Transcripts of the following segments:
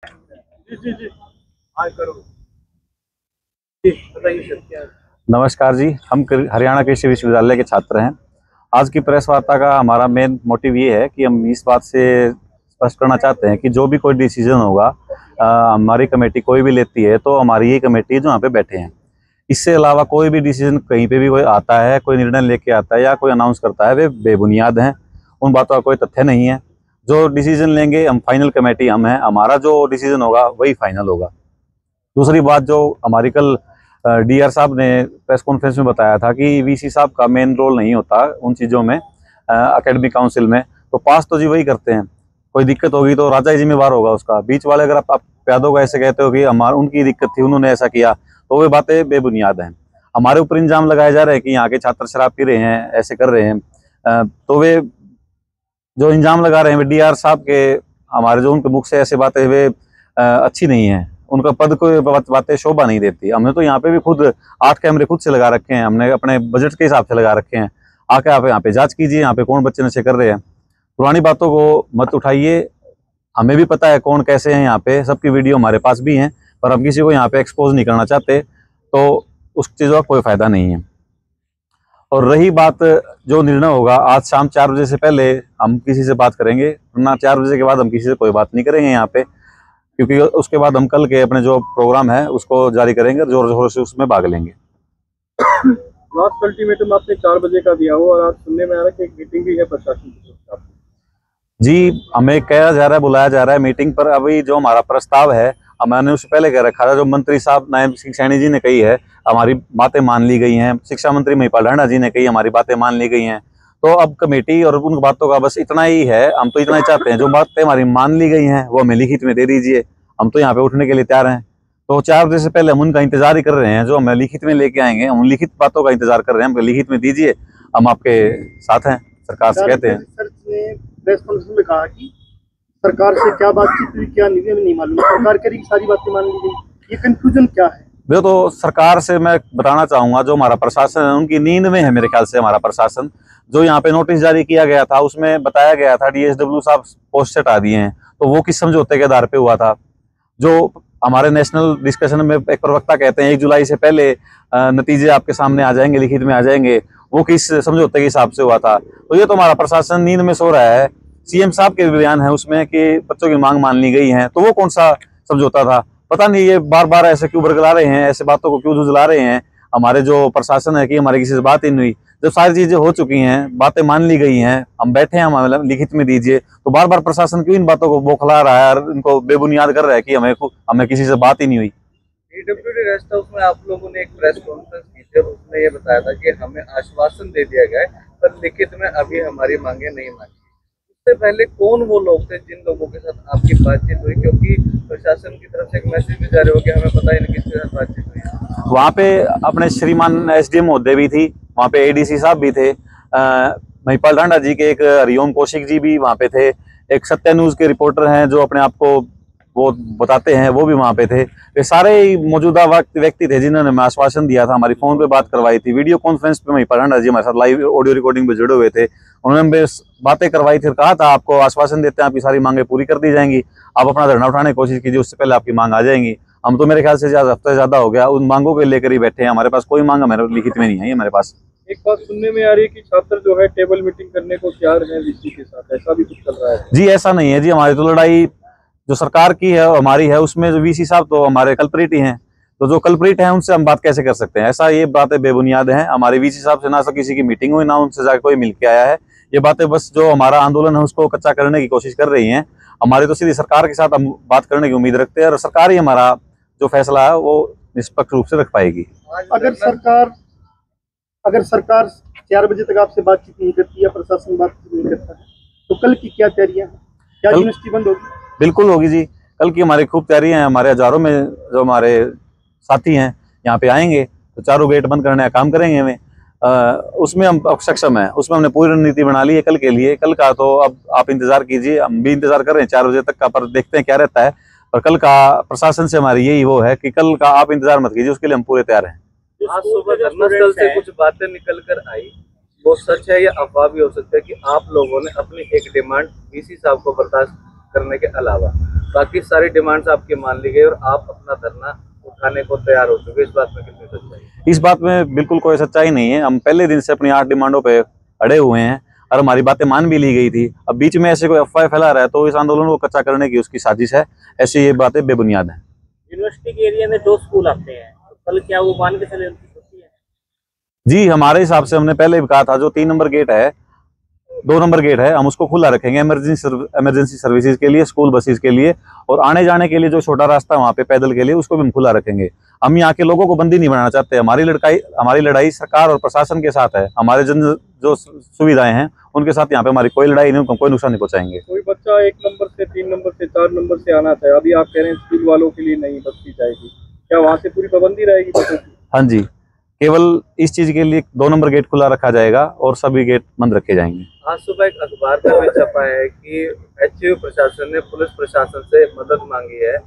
जी जी जी, हाँ करो जी, बताइए सर क्या। नमस्कार जी, हम हरियाणा कृषि विश्वविद्यालय के छात्र हैं। आज की प्रेस वार्ता का हमारा मेन मोटिव ये है कि हम इस बात से स्पष्ट करना चाहते हैं कि जो भी कोई डिसीजन होगा हमारी कमेटी कोई भी लेती है तो हमारी ये कमेटी है जो यहाँ पे बैठे हैं। इससे अलावा कोई भी डिसीजन कहीं पे भी कोई आता है, कोई निर्णय लेके आता है या कोई अनाउंस करता है, वे बेबुनियाद हैं। उन बातों का कोई तथ्य नहीं है। जो डिसीजन लेंगे हम, फाइनल कमेटी हम हैं, हमारा जो डिसीजन होगा वही फाइनल होगा। दूसरी बात, जो हमारी कल डीआर साहब ने प्रेस कॉन्फ्रेंस में बताया था कि वीसी साहब का मेन रोल नहीं होता उन चीज़ों में, एकेडमिक काउंसिल में, तो पास तो जी वही करते हैं। कोई दिक्कत होगी तो राजा ही जिम्मेवार होगा उसका। बीच वाले अगर आप यादव को ऐसे कहते हो कि हमारा उनकी दिक्कत थी, उन्होंने ऐसा किया, तो वे बातें बेबुनियाद हैं। हमारे ऊपर इल्जाम लगाए जा रहे हैं कि यहाँ के छात्र शराब पी रहे हैं, ऐसे कर रहे हैं। तो वे जो इल्जाम लगा रहे हैं डीआर साहब के, हमारे जो उनके मुख से ऐसे बातें वे अच्छी नहीं है। उनका पद को बातें शोभा नहीं देती। हमने तो यहाँ पे भी खुद 8 कैमरे खुद से लगा रखे हैं, हमने अपने बजट के हिसाब से लगा रखे हैं। आके आप यहाँ पे जांच कीजिए, यहाँ पे कौन बच्चे नशे कर रहे हैं। पुरानी बातों को मत उठाइए। हमें भी पता है कौन कैसे हैं यहाँ पे, सबकी वीडियो हमारे पास भी हैं, पर हम किसी को यहाँ पे एक्सपोज नहीं करना चाहते, तो उस चीज़ का कोई फायदा नहीं है। और रही बात, जो निर्णय होगा आज शाम 4 बजे से पहले हम किसी से बात करेंगे, वरना 4 बजे के बाद हम किसी से कोई बात नहीं करेंगे यहाँ पे, क्योंकि उसके बाद हम कल के अपने जो प्रोग्राम है उसको जारी करेंगे और जोर जोर से उसमें भाग लेंगे। लास्ट अल्टीमेटम आपने 4 बजे का दिया हो और आज सुनने में आ रहा है कि एक मीटिंग भी है प्रशासन की तरफ से। जी, हमें कहा जा रहा है, बुलाया जा रहा है मीटिंग पर। अभी जो हमारा प्रस्ताव है, मैंने उससे पहले कह रखा था, जो मंत्री साहब नायब सैनी जी ने कही है, हमारी बातें मान ली गई हैं। शिक्षा मंत्री महिपाल ढांडा जी ने कही, हमारी बातें मान ली गई हैं। तो अब कमेटी और उन बातों का बस इतना ही है। हम तो इतना ही चाहते हैं, जो बातें हमारी मान ली गई हैं वो हमें लिखित में दे दीजिए। हम तो यहाँ पे उठने के लिए तैयार हैं। तो 4 बजे से पहले हम उनका इंतजार ही कर रहे हैं, जो हमें लिखित में लेके आएंगे। हम लिखित बातों का इंतजार कर रहे हैं, हमको लिखित में दीजिए, हम आपके साथ हैं। सरकार से कहते हैं, सर ने प्रेस कॉन्फ्रेंस में कहा कि सरकार से क्या बातचीत हुई क्या नहीं, हमें नहीं मालूम। सरकार कह रही सारी बातें मान ली गई, ये कंफ्यूजन क्या है? वो तो सरकार से मैं बताना चाहूंगा, जो हमारा प्रशासन है उनकी नींद में है मेरे ख्याल से। हमारा प्रशासन, जो यहाँ पे नोटिस जारी किया गया था उसमें बताया गया था डीएसडब्ल्यू साहब पोस्ट से हटा दिए हैं, तो वो किस समझौते के आधार पे हुआ था? जो हमारे नेशनल डिस्कशन में एक प्रवक्ता कहते हैं 1 जुलाई से पहले नतीजे आपके सामने आ जाएंगे, लिखित में आ जाएंगे, वो किस समझौते के हिसाब से हुआ था? तो ये तो हमारा प्रशासन नींद में सो रहा है। सीएम साहब के बयान है उसमें कि बच्चों की मांग मान ली गई है, तो वो कौन सा समझौता था? पता नहीं ये बार बार ऐसे क्यों बरगला रहे हैं, ऐसे बातों को क्यों झुझला रहे हैं हमारे जो प्रशासन है कि हमारी किसी से बात ही नहीं हुई। जब सारी चीजें हो चुकी हैं, बातें मान ली गई हैं, हम बैठे हैं, हम लिखित में दीजिए, तो बार बार प्रशासन क्यों इन बातों को बौखला रहा है और इनको बेबुनियाद कर रहा है कि हमें किसी से बात ही नहीं हुई। पीडब्ल्यूडी रेस्ट हाउस में आप लोगों ने एक प्रेस कॉन्फ्रेंस की थी और उसमें ये बताया था कि हमें आश्वासन दे दिया गया है, पर लिखित में अभी हमारी मांगे नहीं मानी। उससे पहले कौन वो लोग थे जिन लोगों के साथ आपकी बातचीत हुई? क्योंकि प्रशासन की तरफ से एक मैसेज भी जारी हो गया, हमें पता ही नहीं किसके साथ बातचीत हुई। वहाँ पे अपने श्रीमान एसडीएम महोदय भी थी, वहाँ पे एडीसी साहब भी थे, महिपाल ढांडा जी के एक हरिओम कौशिक जी भी वहाँ पे थे, एक सत्य न्यूज के रिपोर्टर हैं जो अपने आप को वो बताते हैं, वो भी वहाँ पे थे। ये सारे मौजूदा व्यक्ति थे जिन्होंने हमें आश्वासन दिया था। हमारी फोन पे बात करवाई थी, वीडियो कॉन्फ्रेंस पे महिपाल ढांडा जी हमारे साथ लाइव ऑडियो रिकॉर्डिंग पे जुड़े हुए थे। उन्होंने बातें करवाई थी, कहा था आपको आश्वासन देते हैं आपकी सारी मांगे पूरी कर दी जाएंगी, आप अपना धरना उठाने की कोशिश कीजिए, उससे पहले आपकी मांग आ जाएंगी। हम तो मेरे ख्याल से हफ्ते ज्यादा हो गया उन मांगों को लेकर ही बैठे हैं। हमारे पास कोई मांग हमारे लिखित में नहीं है हमारे पास। एक बात सुनने में आ रही है कि छात्र जो है टेबल मीटिंग करने को तैयार है वीसी के साथ, ऐसा भी कुछ चल रहा है? जी ऐसा नहीं है जी, हमारी तो लड़ाई जो सरकार की है और हमारी है, उसमें जो वीसी साहब तो हमारे कल्प्रिट ही हैं। तो जो कल्प्रिट हैं उनसे हम बात कैसे कर सकते हैं? ऐसा, ये बातें बेबुनियाद हैं। हमारे वीसी साहब से ना तो किसी की मीटिंग हुई, ना उनसे जाकर कोई मिल के आया है। ये बातें बस जो हमारा आंदोलन है उसको कच्चा करने की कोशिश कर रही हैं। हमारी तो सीधी सरकार के साथ हम बात करने की उम्मीद रखते हैं और सरकार ही हमारा जो फैसला है वो निष्पक्ष रूप से रख पाएगी। अगर सरकार 4 बजे तक आपसे बातचीत नहीं करती या प्रशासन बातचीत नहीं करता है तो कल की क्या तैयारियां हैं? क्या यूनिवर्सिटी बंद होगी? बिल्कुल होगी जी, कल की हमारी खूब तैयारियां हैं। हमारे हजारों में जो हमारे साथी हैं यहाँ पे आएंगे, तो चारों गेट बंद करने का काम करेंगे हमें। उसमें हम सक्षम हैं, उसमें हमने पूरी रणनीति बना ली है कल के लिए। कल का तो अब आप इंतजार कीजिए, हम भी इंतजार कर रहे हैं 4 बजे तक का, पर देखते हैं क्या रहता है। पर कल का प्रशासन से हमारी यही वो है कि कल का आप इंतजार मत कीजिए, उसके लिए हम पूरे तैयार हैं। आज सुबह धरना स्थल से कुछ बातें निकल कर आई, वो सच है या अफवाह भी हो सकता है कि आप लोगों ने अपनी एक डिमांड वीसी साहब को बर्दाश्त करने के अलावा बाकी सारी डिमांड्स आपकी मान ली गई और आप अपना धरना उठाने को तैयार हो चुके, इस बात में कितनी सच्चाई है? इस बात में बिल्कुल कोई सच्चाई नहीं है। हम पहले दिन से अपनी 8 डिमांडों पे अड़े हुए हैं और हमारी बातें मान भी ली गई थी। अब बीच में ऐसे कोई अफवाह फैला रहा है तो इस आंदोलन को कच्चा करने की उसकी साजिश है। ऐसी ये बातें बेबुनियाद हैं। यूनिवर्सिटी के एरिया में 2 स्कूल आते हैं, तो कल क्या वो मान के चले उनकी छुट्टी है? जी, हमारे हिसाब से हमने पहले भी कहा था जो 3 नंबर गेट है, 2 नंबर गेट है, हम उसको खुला रखेंगे इमरजेंसी सर्विसेज के लिए, स्कूल बसेस के लिए, और आने जाने के लिए जो छोटा रास्ता है वहाँ पे पैदल के लिए उसको भी हम खुला रखेंगे। हम यहाँ के लोगों को बंदी नहीं बनाना चाहते। हमारी लड़ाई सरकार और प्रशासन के साथ है। हमारे जो सुविधाएं हैं उनके साथ यहाँ पे हमारी कोई लड़ाई नहीं, उनको कोई नुकसान नहीं पहुंचाएंगे। कोई बच्चा 1 नंबर से 3 नंबर से 4 नंबर से आना चाहे, अभी आप कह रहे हैं स्कूल वालों के लिए नहीं बस की जाएगी, क्या वहाँ से पूरी पाबंदी रहेगी बच्चों की? हाँ जी, केवल इस चीज के लिए 2 नंबर गेट खुला रखा जाएगा और सभी गेट बंद रखे जाएंगे। आज सुबह एक अखबार में भी छपा है कि एचयू प्रशासन ने पुलिस प्रशासन से मदद मांगी है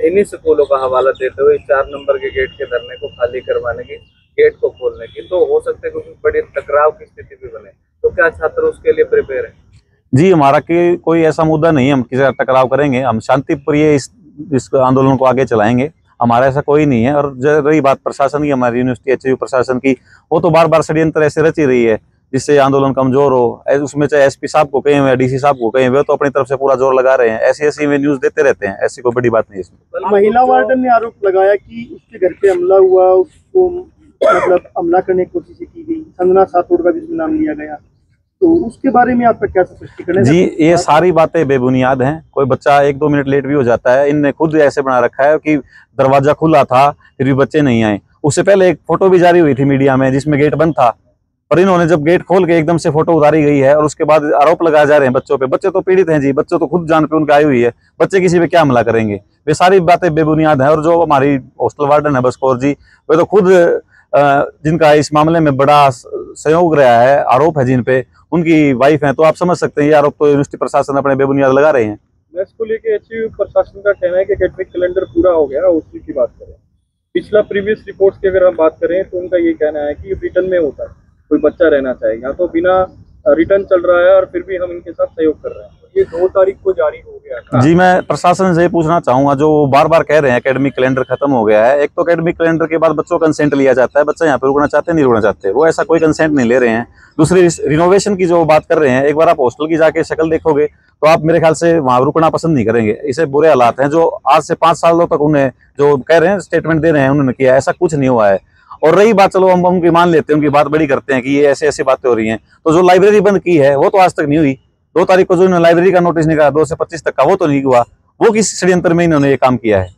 इन्हीं स्कूलों का हवाला देते हुए 4 नंबर के गेट के धरने को खाली करवाने की, गेट को खोलने की। तो हो सकता है क्योंकि बड़ी टकराव की स्थिति भी बने, तो क्या छात्र उसके लिए प्रिपेयर है? जी, हमारा कोई ऐसा मुद्दा नहीं है हम किसी का टकराव करेंगे। हम शांतिप्रिय इस आंदोलन को आगे चलाएंगे। हमारा ऐसा कोई नहीं है। और रही बात प्रशासन की, हमारी यूनिवर्सिटी एचयू प्रशासन की, वो तो बार बार षड्यंत्र ऐसे रच ही रही है जिससे आंदोलन कमजोर हो। उसमें चाहे एसपी साहब को कहें या डीसी साहब को कहें, वे तो अपनी तरफ से पूरा जोर लगा रहे हैं। ऐसी में न्यूज देते रहते हैं, ऐसी कोई बड़ी बात नहीं है इसमें। महिला वार्डन ने आरोप लगाया कि उसके घर पे हमला हुआ, उसको मतलब हमला करने की कोशिश की गई, संजना सातोड़ का जिसमें नाम लिया गया, तो उसके बारे में आपका क्या स्पष्टीकरण है? जी, ये सारी बातें बेबुनियाद हैं। कोई बच्चा 1-2 मिनट लेट भी हो जाता है। इनने खुद ऐसे बना रखा है कि दरवाजा खुला था फिर भी बच्चे नहीं आए। उससे पहले एक फोटो भी जारी हुई थी मीडिया में जिसमें गेट बंद था, पर इन्होंने जब गेट खोल के एकदम से फोटो उतारी गई है और उसके बाद आरोप लगाए जा रहे हैं बच्चों पे। बच्चे तो पीड़ित हैं जी, बच्चों तो खुद जान पे उनकी आई हुई है, बच्चे किसी पे क्या हमला करेंगे? वे सारी बातें बेबुनियाद हैं। और जो हमारी हॉस्टल वार्डन है बसकौर जी, वे तो खुद जिनका इस मामले में बड़ा सहयोग रहा है, आरोप है जिन पे, उनकी वाइफ है। तो आप समझ सकते हैं ये आरोप तो यूनिवर्सिटी प्रशासन अपने बेबुनियाद लगा रहे हैं। मैथ्स को लेके एचयू प्रशासन का कहना है कि एकेडमिक कैलेंडर पूरा हो गया। उसी की बात करें, पिछला प्रीवियस रिपोर्ट्स की अगर हम बात करें तो उनका ये कहना है कि रिटर्न में होता है, कोई बच्चा रहना चाहेगा तो बिना रिटर्न चल रहा है और फिर भी हम इनके साथ सहयोग कर रहे हैं। ये 2 तारीख को जारी हो गया। जी, मैं प्रशासन से पूछना चाहूंगा, जो बार बार कह रहे हैं एकेडमिक कैलेंडर खत्म हो गया है। एक तो एकेडमिक कैलेंडर के बाद बच्चों का कंसेंट लिया जाता है, बच्चा यहाँ पे रुकना चाहते हैं नहीं रुकना चाहते, वो ऐसा कोई कंसेंट नहीं ले रहे हैं। दूसरी रिनोवेशन की जो बात कर रहे हैं, एक बार आप हॉस्टल की जाके शक्ल देखोगे तो आप मेरे ख्याल से वहां रुकना पसंद नहीं करेंगे। इसे बुरे हालात हैं जो आज से 5 सालों तक उन्हें जो कह रहे हैं स्टेटमेंट दे रहे हैं उन्होंने किया, ऐसा कुछ नहीं हुआ है। और रही बात, चलो हम उनकी मान लेते हैं, उनकी बात बड़ी करते हैं कि ये ऐसे ऐसी बातें हो रही हैं, तो जो लाइब्रेरी बंद की है वो तो आज तक नहीं हुई। 2 तारीख को जो इन्होंने लाइब्रेरी का नोटिस निकाला 2 से 25 तक का, वो तो नहीं हुआ। वो किस षड्यंत्र में इन्होंने ये काम किया है?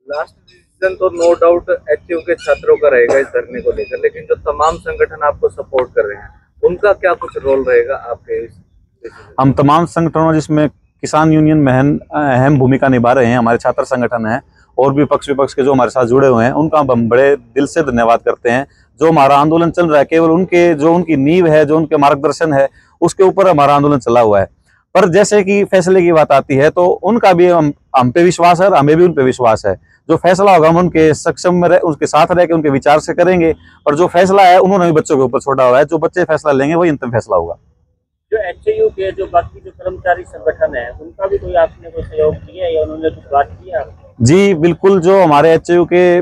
लास्ट डिसीजन तो नो डाउट एचयू के छात्रों का रहेगा इस धरने को लेकर, लेकिन जो तमाम संगठन आपको सपोर्ट कर रहे हैं उनका क्या कुछ रोल रहेगा आपके इस? हम तमाम संगठनों, जिसमें किसान यूनियन में अहम भूमिका निभा रहे हैं, हमारे छात्र संगठन हैं, और भी पक्ष विपक्ष के जो हमारे साथ जुड़े हुए हैं, उनका हम बड़े दिल से धन्यवाद करते हैं। जो हमारा आंदोलन चल रहा है केवल उनकी नींव है, जो उनके मार्गदर्शन है, उसके ऊपर हमारा आंदोलन चला हुआ है। पर जैसे कि फैसले की बात आती है तो उनका भी हम पे विश्वास है और हमें भी उन पे विश्वास है। जो फैसला होगा हम उनके सक्षम में उनके साथ रह के उनके विचार से करेंगे। और जो फैसला है उन्होंने भी बच्चों के ऊपर छोड़ा हुआ है, जो बच्चे फैसला लेंगे वही अंतिम फैसला होगा। जो एचयू के जो बाकी जो कर्मचारी संगठन है उनका भी कोई आपने कोई सहयोग किया या उन्होंने कुछ बात की है? जी बिल्कुल, जो हमारे एचयू के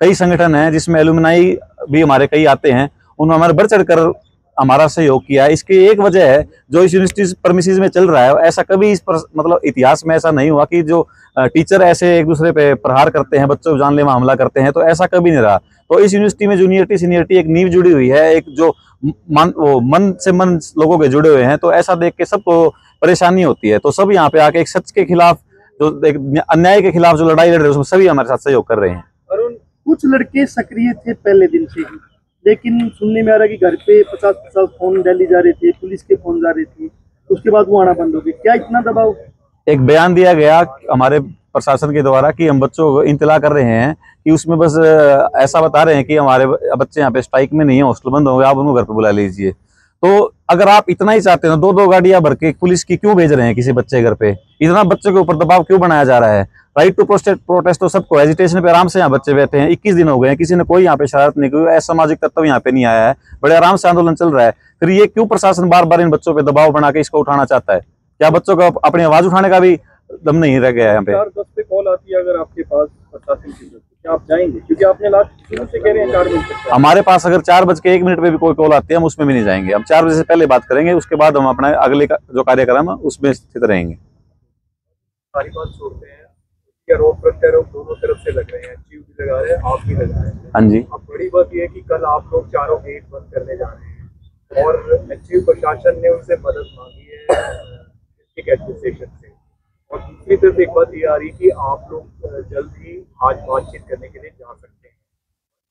कई संगठन हैं जिसमें एलुमनाई भी हमारे कई आते हैं, उन्होंने हमारे बढ़ चढ़ कर हमारा सहयोग किया है। इसकी एक वजह है जो इस यूनिवर्सिटी परमिसेस में चल रहा है, ऐसा कभी मतलब इतिहास में ऐसा नहीं हुआ कि जो टीचर ऐसे एक दूसरे पे प्रहार करते हैं, बच्चों को जानलेवा हमला करते हैं, तो ऐसा कभी नहीं रहा। तो इस यूनिवर्सिटी में जूनियरिटी सीनियरिटी एक नींव जुड़ी हुई है, एक जो मन से मन लोगों के जुड़े हुए हैं, तो ऐसा देख के सबको परेशानी होती है। तो सब यहाँ पे आके एक सच के खिलाफ, जो एक अन्याय के खिलाफ जो लड़ाई लड़ रहे हैं, उसमें सभी हमारे साथ सहयोग कर रहे हैं। अरुण, कुछ लड़के सक्रिय थे पहले दिन से ही, लेकिन सुनने में आ रहा कि घर पे 50-50 फोन डाली जा रहे थे, पुलिस के फोन जा रहे थे, उसके बाद वो आना बंद हो गए। क्या इतना दबाव? एक बयान दिया गया हमारे प्रशासन के द्वारा कि हम बच्चों को इंतला कर रहे हैं, कि उसमें बस ऐसा बता रहे हैं कि हमारे बच्चे यहाँ पे स्ट्राइक में नहीं है, हॉस्टल बंद हो गए, आप उनको घर पे बुला लीजिए। तो अगर आप इतना ही चाहते हैं, 2-2 गाड़ियां भर के पुलिस की क्यों भेज रहे हैं किसी बच्चे घर पे? इतना बच्चों के ऊपर दबाव क्यों बनाया जा रहा है? राइट टू प्रोटेस्ट तो सबको, एजिटेशन पे आराम से यहाँ बच्चे बैठे हैं, 21 दिन हो गए हैं, किसी ने कोई यहाँ पे शरारत नहीं की, असामाजिक तत्व यहाँ पे नहीं आया है, बड़े आराम से आंदोलन चल रहा है। फिर ये क्यों प्रशासन बार बार इन बच्चों पे दबाव बना के इसको उठाना चाहता है? क्या बच्चों का अपनी आवाज उठाने का भी दम नहीं रह गया है यहाँ पे। 4:10 पे कॉल आती है अगर आपके पास प्रशासन की तरफ से, क्या आप जाएंगे? क्योंकि आपने लास्ट शुरू से कह रहे हैं 4 बजे तक। हमारे पास अगर 4:01 पे भी कोई कॉल आती है, हम उसमें भी नहीं जाएंगे। हम 4 बजे से पहले बात करेंगे, उसके बाद हम अपना अगले जो कार्यक्रम है उसमें स्थित रहेंगे। सारी बात छोड़ते हैं, आरोप प्रत्यारोप दोनों तरफ से लग रहे हैं, चीफ भी लगा रहे हैं, आप भी लगा रहे हैं। हाँ जी। अब बड़ी बात यह है कि कल आप लोग चारों गेट बंद करने जा रहे हैं और एचयू प्रशासन ने उनसे मदद मांगी है डिस्ट्रिक्ट एडमिनिस्ट्रेशन से, और दूसरी तरफ एक बात ये आ रही कि आप लोग जल्द ही आज बातचीत करने के लिए जा सकते हैं।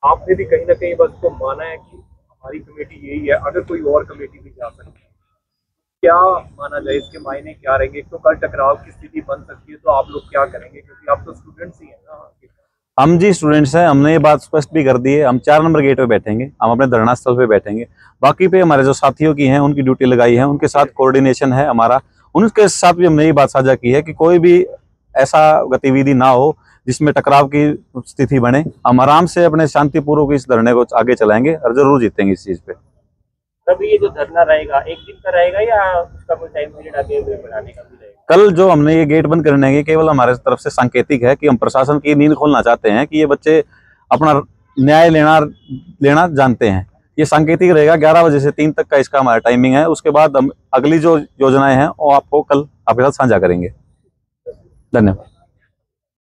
आपने भी कहीं ना कहीं बस को माना है कि हमारी कमेटी यही है, अगर कोई और कमेटी भी जा सकती है, क्या माना जाए, इसके मायने क्या रहेंगे? एक तो कल टकराव की स्थिति बन सकती है, तो आप लोग क्या करेंगे? क्योंकि आप तो स्टूडेंट्स ही हैं ना। हम जी स्टूडेंट्स हैं, हमने ये बात स्पष्ट भी कर दी है। हम 4 नंबर गेट पे बैठेंगे, हम अपने धरना स्थल पे बैठेंगे। बाकी पे हमारे जो साथियों की हैं उनकी ड्यूटी लगाई है, उनके साथ कोऑर्डिनेशन है हमारा। उनके साथ भी हमने ये बात साझा की है कि कोई भी ऐसा गतिविधि ना हो जिसमें टकराव की स्थिति बने। हम आराम से अपने शांतिपूर्वक इस धरने को आगे चलाएंगे और जरूर जीतेंगे इस चीज पे। अभी ये जो धरना रहेगा 1 दिन का रहेगा या उसका कोई टाइम पीरियड आगे बढ़ाने का भी रहेगा? कल जो हमने ये गेट बंद करने के केवल हमारे तरफ से सांकेतिक है कि हम प्रशासन की नींद खोलना चाहते हैं कि ये बच्चे अपना न्याय लेना जानते हैं। ये सांकेतिक रहेगा। 11 बजे से 3 तक का इसका हमारा टाइमिंग है। उसके बाद हम अगली जो योजनाएं हैं वो आपको कल आपके साथ साझा करेंगे। धन्यवाद।